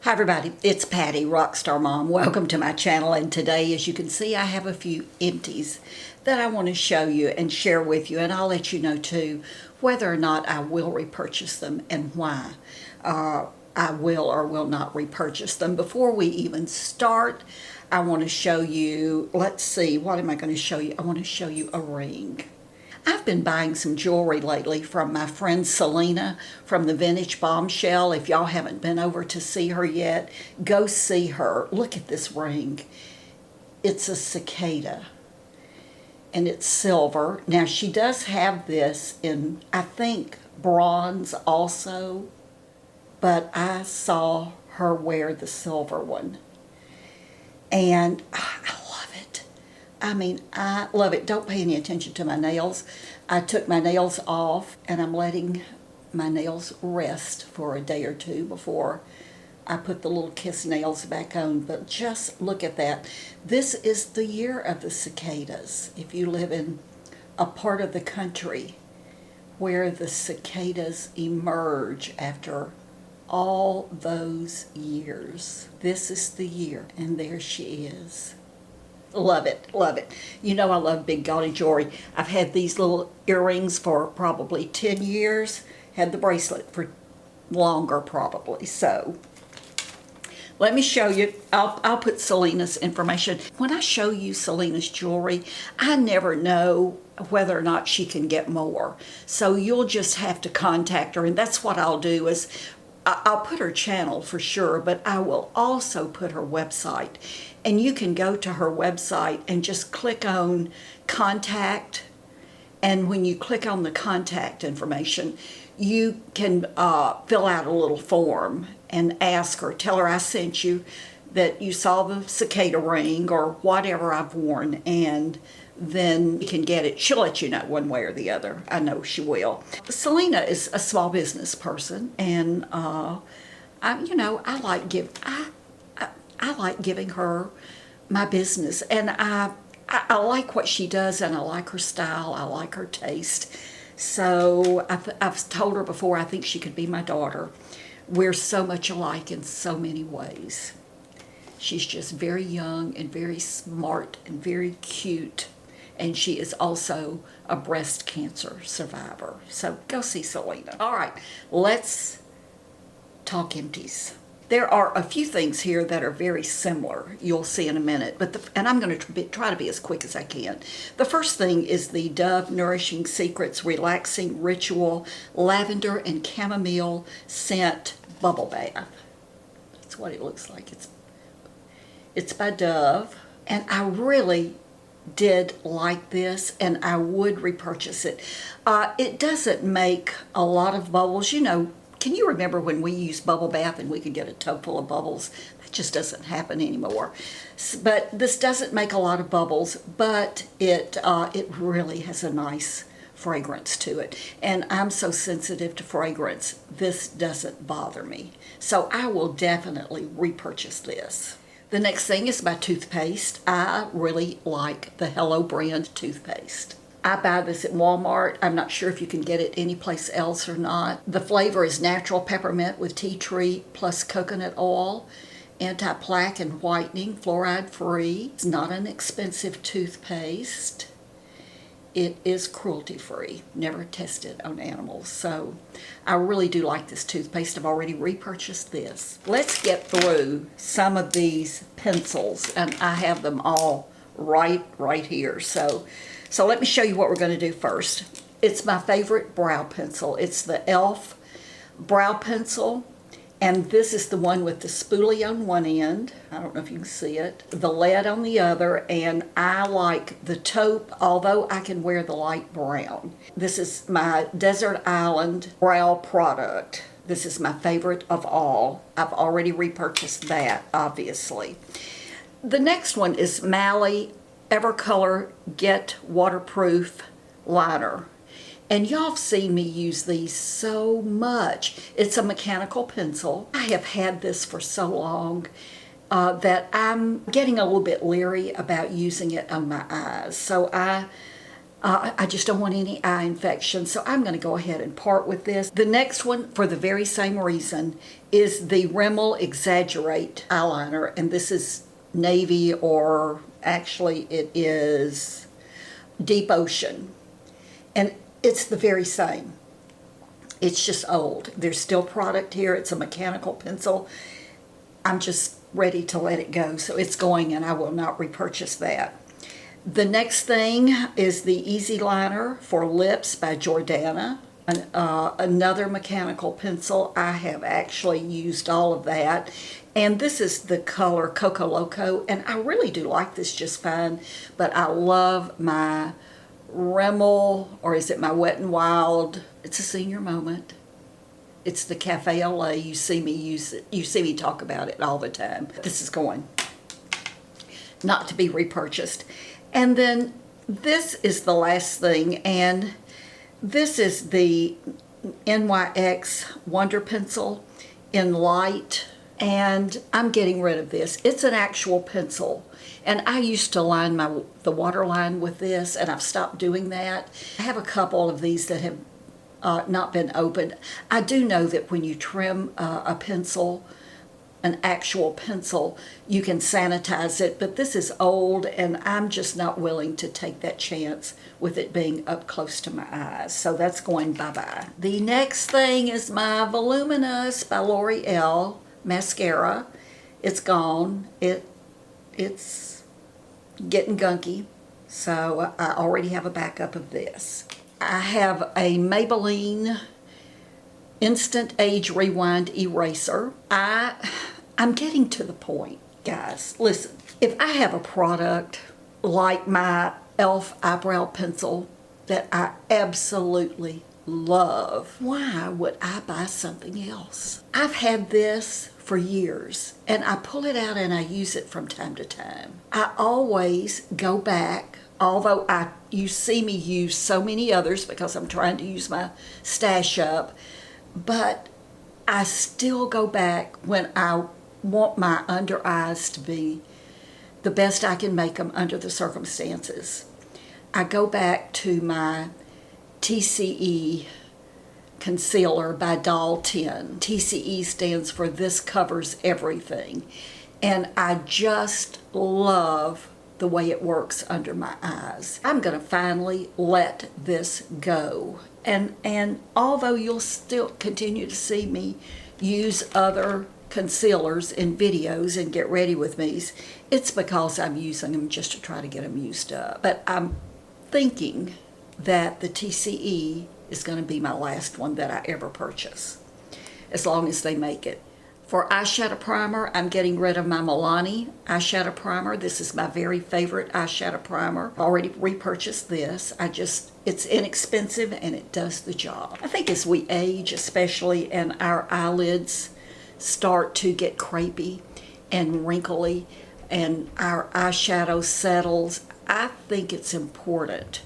Hi everybody, it's Patty, Rockstar Mom. Welcome to my channel, and today, as you can see, I have a few empties that I want to show you and share with you, and I'll let you know too whether or not I will repurchase them and why I will or will not repurchase them. Before we even start, I want to show you, let's see, what am I going to show you? I want to show you a ring. I've been buying some jewelry lately from my friend Selena from the Vintage Bombshell. If y'all haven't been over to see her yet, go see her. Look at this ring. It's a cicada, and it's silver. Now, she does have this in, I think, bronze also, but I saw her wear the silver one, and I love it. I mean, I love it. Don't pay any attention to my nails. I took my nails off, and I'm letting my nails rest for a day or two before I put the little kiss nails back on. But just look at that. This is the year of the cicadas. If you live in a part of the country where the cicadas emerge after all those years, this is the year, and there she is. Love it, love it. You know I love big gaudy jewelry. I've had these little earrings for probably 10 years. Had the bracelet for longer probably. So let me show you. I'll put Selena's information. When I show you Selena's jewelry, I never know whether or not she can get more. So you'll just have to contact her, and that's what I'll do is I'll put her channel for sure, but I will also put her website. And you can go to her website and just click on contact. And when you click on the contact information, you can fill out a little form and ask her, tell her I sent you, that you saw the cicada ring or whatever I've worn, and then you can get it. She'll let you know one way or the other. I know she will. Selena is a small business person, and I like giving her my business, and I like what she does, and I like her style. I like her taste. So I've told her before, I think she could be my daughter. We're so much alike in so many ways. She's just very young and very smart and very cute. And she is also a breast cancer survivor. So go see Selena. All right, let's talk empties. There are a few things here that are very similar. You'll see in a minute. And I'm going to try to be as quick as I can. The first thing is the Dove Nourishing Secrets Relaxing Ritual Lavender and Chamomile Scent Bubble Bath. That's what it looks like. It's by Dove. And I really did like this, and I would repurchase it. It doesn't make a lot of bubbles. You know, can you remember when we used bubble bath and we could get a tub full of bubbles? That just doesn't happen anymore. But this doesn't make a lot of bubbles, but it really has a nice fragrance to it. And I'm so sensitive to fragrance, this doesn't bother me. So I will definitely repurchase this. The next thing is my toothpaste. I really like the Hello brand toothpaste. I buy this at Walmart. I'm not sure if you can get it anyplace else or not. The flavor is natural peppermint with tea tree plus coconut oil, anti-plaque and whitening, fluoride free. It's not an expensive toothpaste. It is cruelty-free, never tested on animals. So I really do like this toothpaste. I've already repurchased this. Let's get through some of these pencils, and I have them all right here. So let me show you what we're going to do first. It's my favorite brow pencil. It's the e.l.f. brow pencil. And this is the one with the spoolie on one end. I don't know if you can see it. The lead on the other. And I like the taupe, although I can wear the light brown. This is my Desert Island brow product. This is my favorite of all. I've already repurchased that, obviously. The next one is Mally Evercolor Get Waterproof Liner. And y'all have seen me use these so much. It's a mechanical pencil. I have had this for so long that I'm getting a little bit leery about using it on my eyes. So I I just don't want any eye infection, so I'm going to go ahead and part with this. The next one, for the very same reason, is the Rimmel Exaggerate eyeliner, and this is navy, or actually it is Deep Ocean, and it's the very same. It's just old. There's still product here. It's a mechanical pencil. I'm just ready to let it go, so it's going, and I will not repurchase that. The next thing is the Easy Liner for Lips by Jordana. Another mechanical pencil. I have actually used all of that. And this is the color Coco Loco. And I really do like this just fine. But I love my Rimmel, or is it my Wet n Wild? It's a senior moment. It's the Cafe LA. You see me use it. You see me talk about it all the time. This is going not to be repurchased. And then this is the last thing, and this is the NYX Wonder Pencil in Light, and I'm getting rid of this. It's an actual pencil, and I used to line the waterline with this, and I've stopped doing that. I have a couple of these that have not been opened. I do know that when you trim a pencil, an actual pencil, you can sanitize it, but this is old, and I'm just not willing to take that chance with it being up close to my eyes, so that's going bye-bye. The next thing is my Voluminous by L'Oreal mascara. It's gone. It's getting gunky, so I already have a backup of this. I have a Maybelline Instant Age Rewind Eraser. I'm getting to the point, guys. Listen, if I have a product like my e.l.f. eyebrow pencil that I absolutely love, why would I buy something else? I've had this for years, and I pull it out and I use it from time to time. I always go back, although you see me use so many others because I'm trying to use my stash up, but I still go back when I want my under eyes to be the best I can make them under the circumstances. I go back to my Tce Concealer by Doll 10. Tce stands for This Covers Everything, and I just love the way it works under my eyes. I'm going to finally let this go. And although you'll still continue to see me use other concealers in videos and get ready with me's, it's because I'm using them just to try to get them used up. But I'm thinking that the Tce is going to be my last one that I ever purchase, as long as they make it. For eyeshadow primer, I'm getting rid of my Milani eyeshadow primer. This is my very favorite eyeshadow primer. I already repurchased this. It's inexpensive and it does the job. I think as we age, especially, and our eyelids start to get crepey and wrinkly and our eyeshadow settles, I think it's important,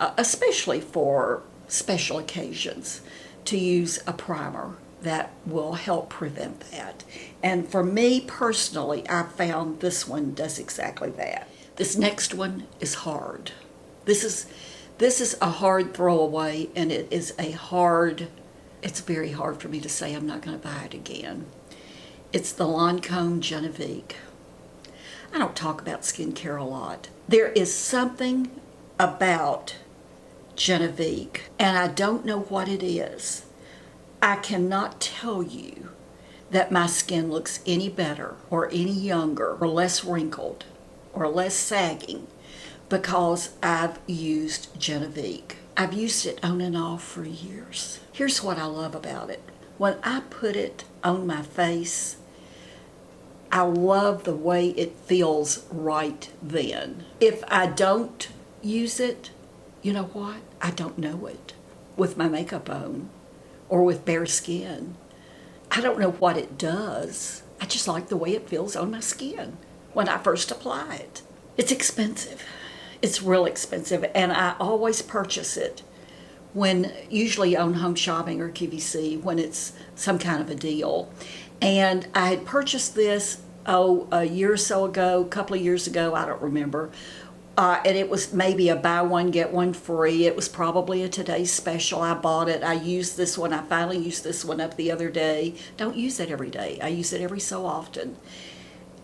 especially for special occasions, to use a primer that will help prevent that. And for me personally, I found this one does exactly that. This next one is hard. This is a hard throwaway, and it's very hard for me to say I'm not going to buy it again. It's the Lancome Genovique. I don't talk about skincare a lot. There is something about Genovique, and I don't know what it is. I cannot tell you that my skin looks any better or any younger or less wrinkled or less sagging because I've used Genovique. I've used it on and off for years. Here's what I love about it. When I put it on my face, I love the way it feels right then. If I don't use it, you know what? I don't know it with my makeup on or with bare skin. I don't know what it does. I just like the way it feels on my skin when I first apply it. It's expensive. It's real expensive, and I always purchase it usually on Home Shopping or QVC when it's some kind of a deal. And I had purchased this, a year or so ago, a couple of years ago, I don't remember, And it was maybe a buy one, get one free. It was probably a today's special. I bought it. I used this one. I finally used this one up the other day. Don't use it every day. I use it every so often.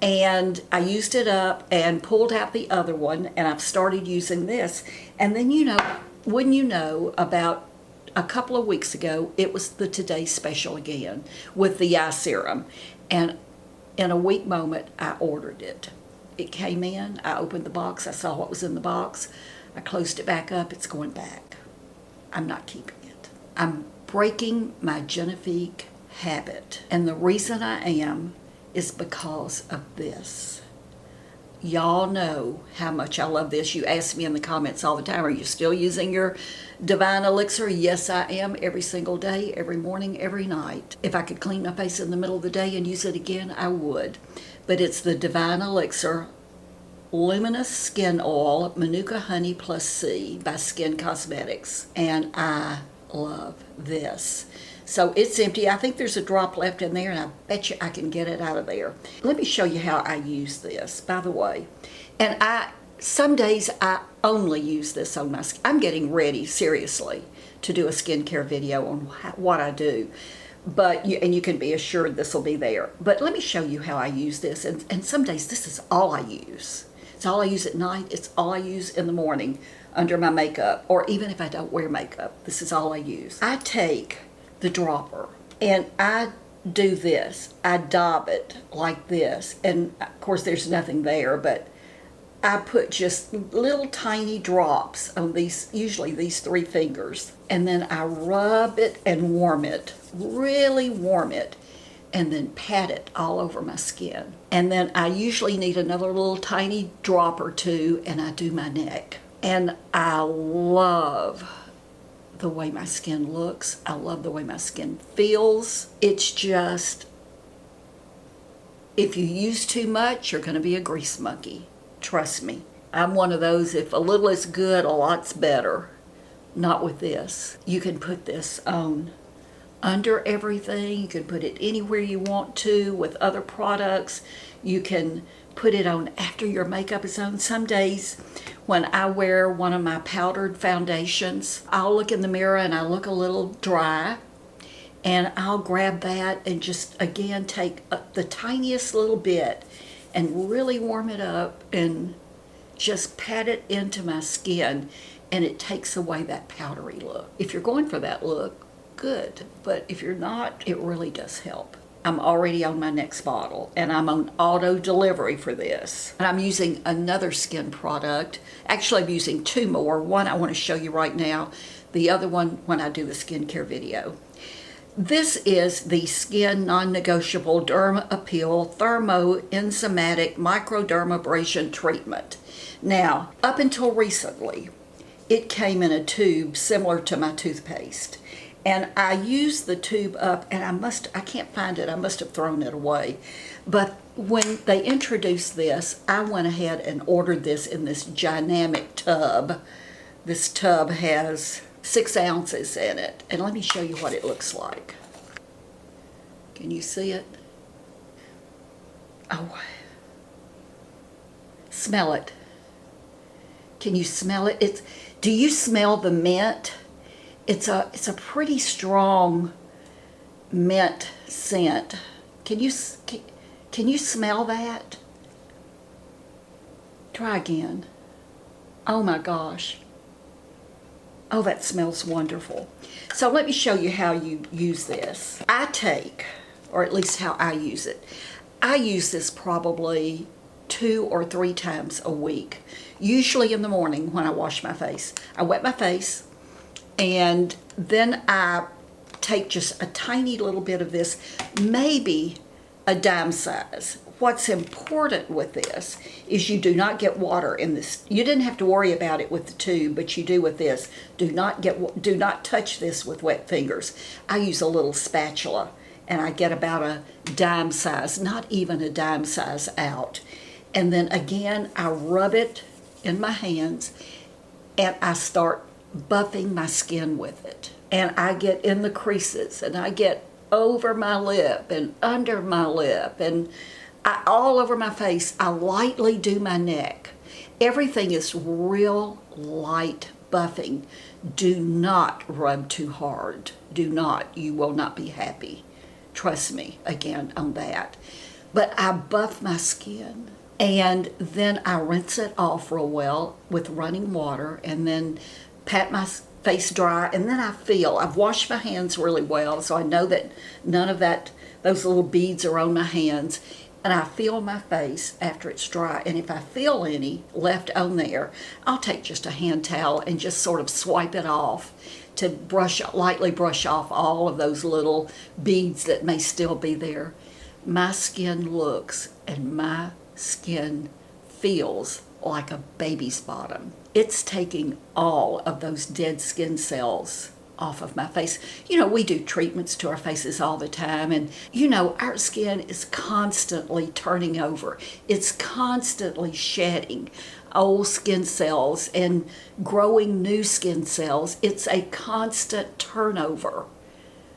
And I used it up and pulled out the other one, and I've started using this. And then, wouldn't you know, about a couple of weeks ago, it was the today's special again with the eye serum. And in a weak moment, I ordered it. It came in, I opened the box, I saw what was in the box, I closed it back up, it's going back. I'm not keeping it. I'm breaking my Genovique habit. And the reason I am is because of this. Y'all know how much I love this. You ask me in the comments all the time, are you still using your Divine Elixir? Yes, I am, every single day, every morning, every night. If I could clean my face in the middle of the day and use it again, I would. But it's the Divine Elixir Luminous Skin Oil, Manuka Honey Plus C by Skin Cosmetics. And I love this. So it's empty. I think there's a drop left in there, and I bet you I can get it out of there. Let me show you how I use this, by the way. And some days I only use this on my skin. I'm getting ready, seriously, to do a skincare video on what I do. But you can be assured this will be there. But let me show you how I use this. And some days this is all I use. It's all I use at night. It's all I use in the morning under my makeup. Or even if I don't wear makeup, this is all I use. I take the dropper and I do this. I dab it like this. And of course there's nothing there, but I put just little tiny drops on these, usually these 3 fingers. And then I rub it and warm it, really warm it, and then pat it all over my skin. And then I usually need another little tiny drop or 2, and I do my neck. And I love the way my skin looks. I love the way my skin feels. It's just, if you use too much, you're going to be a grease monkey. Trust me. I'm one of those, if a little is good, a lot's better. Not with this. You can put this on under everything. You can put it anywhere you want to with other products. You can put it on after your makeup is on. Some days when I wear one of my powdered foundations, I'll look in the mirror and I look a little dry, and I'll grab that and just again take the tiniest little bit and really warm it up and just pat it into my skin, and it takes away that powdery look. If you're going for that look, good. But if you're not, it really does help. I'm already on my next bottle, and I'm on auto delivery for this. And I'm using another skin product. Actually, I'm using 2 more. One I want to show you right now. The other one when I do the skincare video. This is the Skin Non-Negotiable Derma Appeal Thermo-Enzymatic Microdermabrasion Treatment. Now, up until recently, it came in a tube similar to my toothpaste. And I used the tube up, and I can't find it. I must have thrown it away. But when they introduced this, I went ahead and ordered this in this dynamic tub. This tub has 6 ounces in it. And let me show you what it looks like. Can you see it? Oh, smell it. Can you smell it? Do you smell the mint? It's a pretty strong mint scent. Can you smell that? Try again. Oh my gosh. Oh, that smells wonderful. So let me show you how you use this. I take, or at least how I use it, I use this probably 2 or 3 times a week. Usually in the morning when I wash my face. I wet my face, and then I take just a tiny little bit of this, maybe a dime size. What's important with this is you do not get water in this. You didn't have to worry about it with the tube, but you do with this. Do not touch this with wet fingers. I use a little spatula, and I get about a dime size, not even a dime size out. And then again, I rub it in my hands, and I start buffing my skin with it. And I get in the creases, and I get over my lip and under my lip, and all over my face. I lightly do my neck. Everything is real light buffing. Do not rub too hard. Do not. You will not be happy. Trust me, again, on that. But I buff my skin, and then I rinse it off real well with running water, and then pat my face dry, and then I've washed my hands really well, so I know that none of those little beads are on my hands. And I feel my face after it's dry, and if I feel any left on there, I'll take just a hand towel and just sort of swipe it off to lightly brush off all of those little beads that may still be there. My skin looks and my skin feels like a baby's bottom. It's taking all of those dead skin cells off of my face. You know, we do treatments to our faces all the time, and you know, our skin is constantly turning over. It's constantly shedding old skin cells and growing new skin cells. It's a constant turnover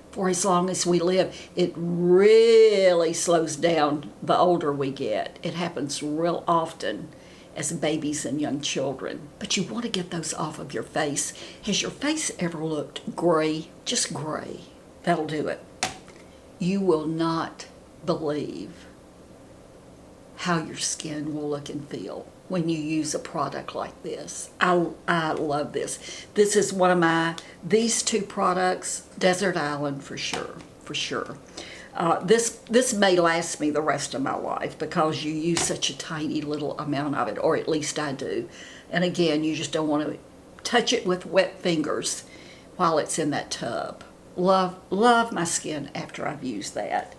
for as long as we live. It really slows down the older we get. It happens real often as babies and young children. But you want to get those off of your face. Has your face ever looked gray? Just gray. That'll do it. You will not believe how your skin will look and feel when you use a product like this. I love this. This is one of these two products, Desert Island for sure, for sure. This may last me the rest of my life because you use such a tiny little amount of it, or at least I do. And again, you just don't want to touch it with wet fingers while it's in that tub. Love my skin after I've used that.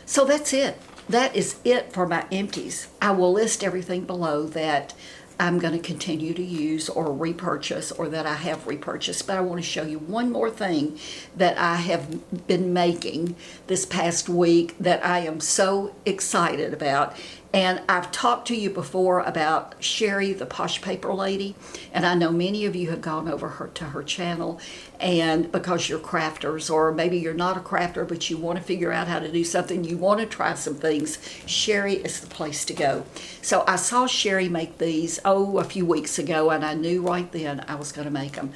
So that's it. That is it for my empties. I will list everything below that I'm going to continue to use or repurchase, or that I have repurchased. But I want to show you one more thing that I have been making this past week that I am so excited about. And I've talked to you before about Sherry, the Posh Paper Lady, and I know many of you have gone over to her channel, and because you're crafters, or maybe you're not a crafter, but you want to figure out how to do something, you want to try some things, Sherry is the place to go. So I saw Sherry make these, a few weeks ago, and I knew right then I was going to make them.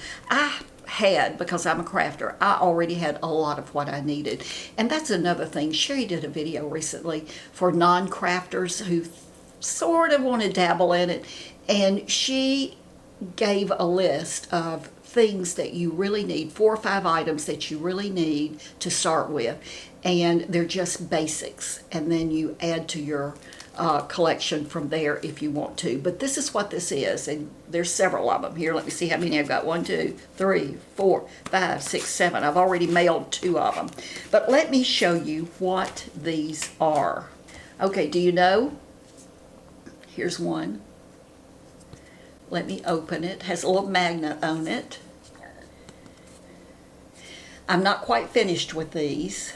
Because I'm a crafter, I already had a lot of what I needed. And that's another thing. Sherry did a video recently for non-crafters who sort of want to dabble in it. And she gave a list of things that you really need, 4 or 5 items that you really need to start with. And they're just basics. And then you add to your collection from there if you want to. But this is what this is, and there's several of them here. Let me see how many I've got. 1, 2, 3, 4, 5, 6, 7. I've already mailed 2 of them. But let me show you what these are. Okay, do you know? Here's one. Let me open it. It has a little magnet on it. I'm not quite finished with these.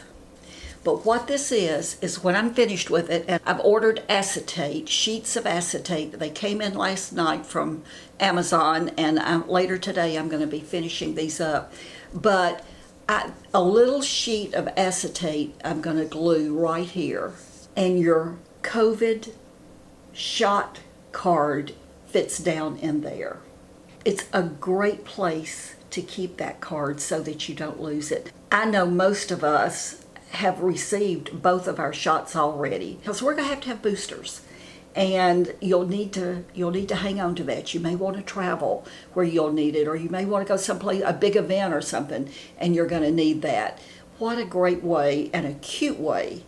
But what this is when I'm finished with it, and I've ordered acetate, sheets of acetate. They came in last night from Amazon, and later today I'm going to be finishing these up. But a little sheet of acetate I'm going to glue right here, and your COVID shot card fits down in there. It's a great place to keep that card so that you don't lose it. I know most of us have received both of our shots already, because we're going to have boosters, and you'll need to hang on to that. You may want to travel where you'll need it, or you may want to go someplace, a big event or something, and you're going to need that. What a great way and a cute way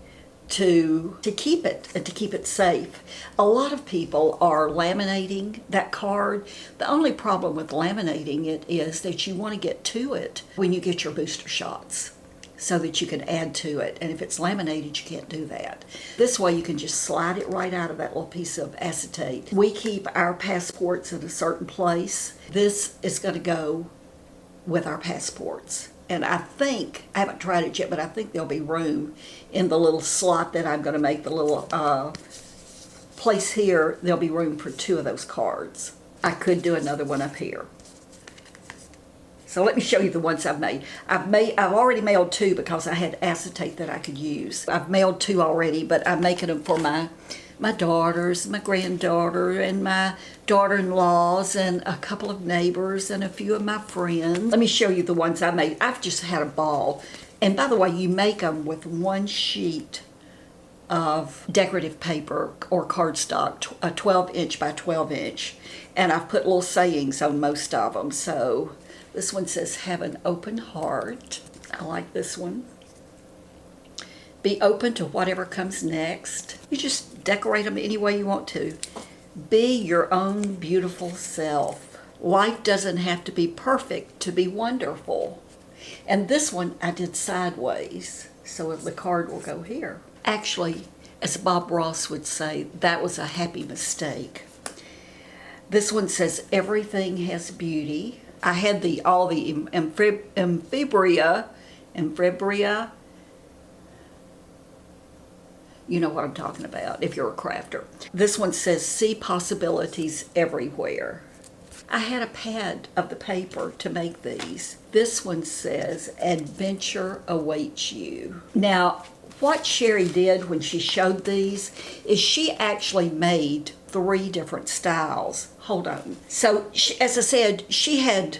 to keep it and to keep it safe. A lot of people are laminating that card. The only problem with laminating it is that you want to get to it when you get your booster shots, so that you can add to it. And if it's laminated, you can't do that. This way you can just slide it right out of that little piece of acetate. We keep our passports in a certain place. This is going to go with our passports. And I haven't tried it yet, but I think there'll be room in the little slot that I'm going to make, the little place here, there'll be room for 2 of those cards. I could do another one up here. So let me show you the ones I've made. I've already mailed 2 because I had acetate that I could use. I've mailed 2 already, but I'm making them for my daughters, my granddaughter, and my daughter-in-laws, and a couple of neighbors, and a few of my friends. Let me show you the ones I made. I've just had a ball. And by the way, you make them with 1 sheet of decorative paper or cardstock, a 12-inch by 12-inch. And I've put little sayings on most of them. So this one says, have an open heart. I like this one. Be open to whatever comes next. You just decorate them any way you want to. Be your own beautiful self. Life doesn't have to be perfect to be wonderful. And this one I did sideways, so the card will go here. Actually, as Bob Ross would say, that was a happy mistake. This one says, everything has beauty. I had all the amphibria. You know what I'm talking about if you're a crafter. This one says, see possibilities everywhere. I had a pad of the paper to make these. This one says, adventure awaits you. Now, what Sherry did when she showed these is she actually made 3 different styles. Hold on. So, as I said, she had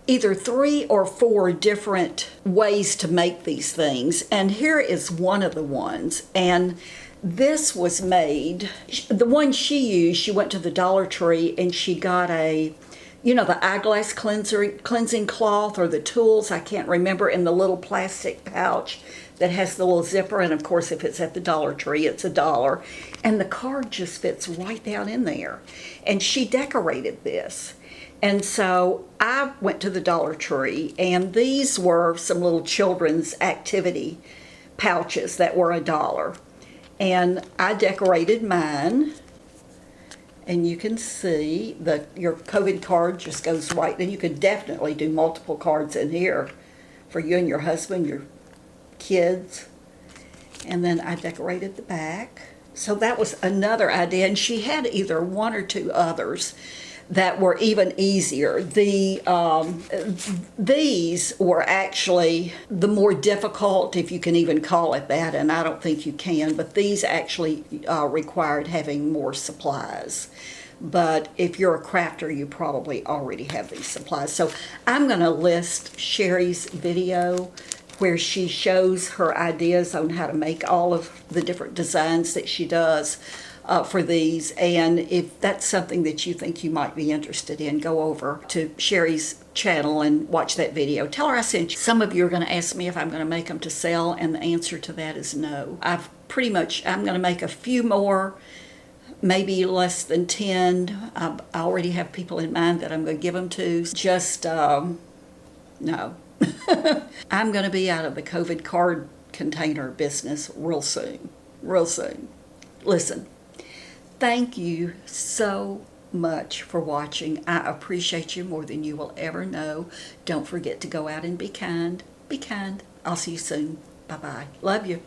either 3 or 4 different ways to make these things. And here is one of the ones. And this was made, the one she used, she went to the Dollar Tree and she got the eyeglass cleansing cloth or the tools, I can't remember, in the little plastic pouch that has the little zipper. And of course, if it's at the Dollar Tree, it's $1. And the card just fits right down in there. And she decorated this. And so I went to the Dollar Tree, and these were some little children's activity pouches that were $1. And I decorated mine, and you can see your COVID card just goes right. And you could definitely do multiple cards in here for you and your husband, your kids. And then I decorated the back. So that was another idea. And she had either 1 or 2 others that were even easier. These were actually the more difficult, if you can even call it that, and I don't think you can, but these actually required having more supplies. But if you're a crafter, you probably already have these supplies. So I'm going to list Sherry's video where she shows her ideas on how to make all of the different designs that she does for these. And if that's something that you think you might be interested in, go over to Sherry's channel and watch that video. Tell her I sent you. Some of you are going to ask me if I'm going to make them to sell, and the answer to that is no. I'm going to make a few more, maybe less than 10. I already have people in mind that I'm going to give them to. Just, no. I'm going to be out of the COVID card container business real soon. Real soon. Listen. Thank you so much for watching. I appreciate you more than you will ever know. Don't forget to go out and be kind. Be kind. I'll see you soon. Bye-bye. Love you.